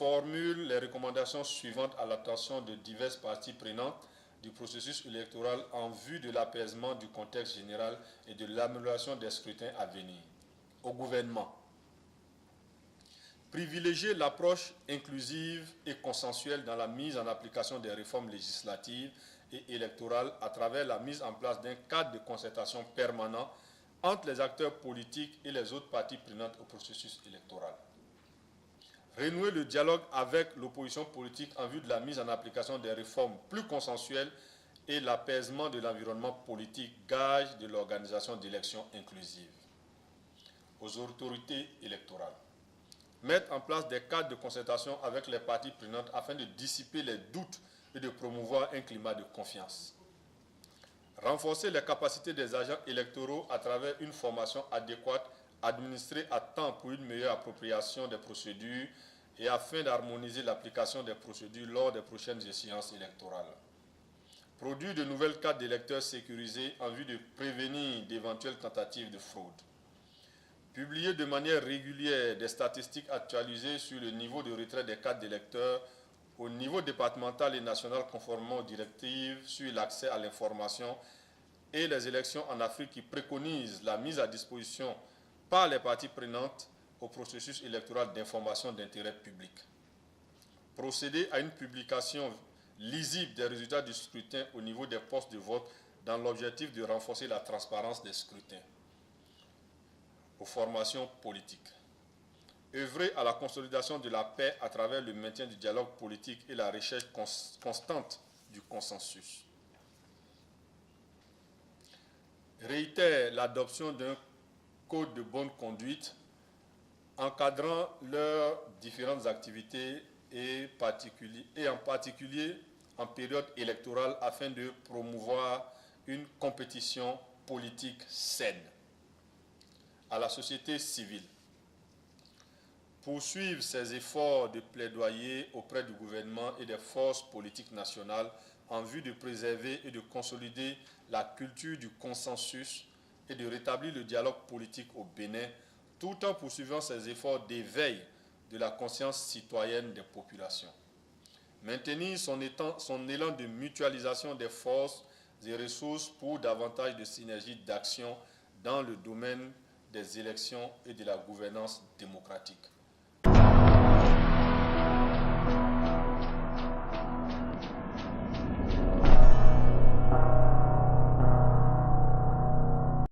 formule les recommandations suivantes à l'attention de diverses parties prenantes du processus électoral en vue de l'apaisement du contexte général et de l'amélioration des scrutins à venir. Au gouvernement, privilégier l'approche inclusive et consensuelle dans la mise en application des réformes législatives et électorales à travers la mise en place d'un cadre de concertation permanent entre les acteurs politiques et les autres parties prenantes au processus électoral. Renouer le dialogue avec l'opposition politique en vue de la mise en application des réformes plus consensuelles et l'apaisement de l'environnement politique, gage de l'organisation d'élections inclusives. Aux autorités électorales, mettre en place des cadres de concertation avec les parties prenantes afin de dissiper les doutes et de promouvoir un climat de confiance. Renforcer les capacités des agents électoraux à travers une formation adéquate, administrée à temps pour une meilleure appropriation des procédures et afin d'harmoniser l'application des procédures lors des prochaines échéances électorales. Produire de nouvelles cartes d'électeurs sécurisées en vue de prévenir d'éventuelles tentatives de fraude. Publier de manière régulière des statistiques actualisées sur le niveau de retrait des cartes d'électeurs au niveau départemental et national conformément aux directives sur l'accès à l'information et les élections en Afrique qui préconisent la mise à disposition par les parties prenantes au processus électoral d'information d'intérêt public. Procéder à une publication lisible des résultats du scrutin au niveau des postes de vote dans l'objectif de renforcer la transparence des scrutins. Aux formations politiques. Œuvrer à la consolidation de la paix à travers le maintien du dialogue politique et la recherche constante du consensus. Réitère l'adoption d'un code de bonne conduite encadrant leurs différentes activités et en particulier en période électorale afin de promouvoir une compétition politique saine. À la société civile, poursuivre ses efforts de plaidoyer auprès du gouvernement et des forces politiques nationales en vue de préserver et de consolider la culture du consensus et de rétablir le dialogue politique au Bénin, tout en poursuivant ses efforts d'éveil de la conscience citoyenne des populations. Maintenir son élan de mutualisation des forces et ressources pour davantage de synergie d'action dans le domaine des élections et de la gouvernance démocratique.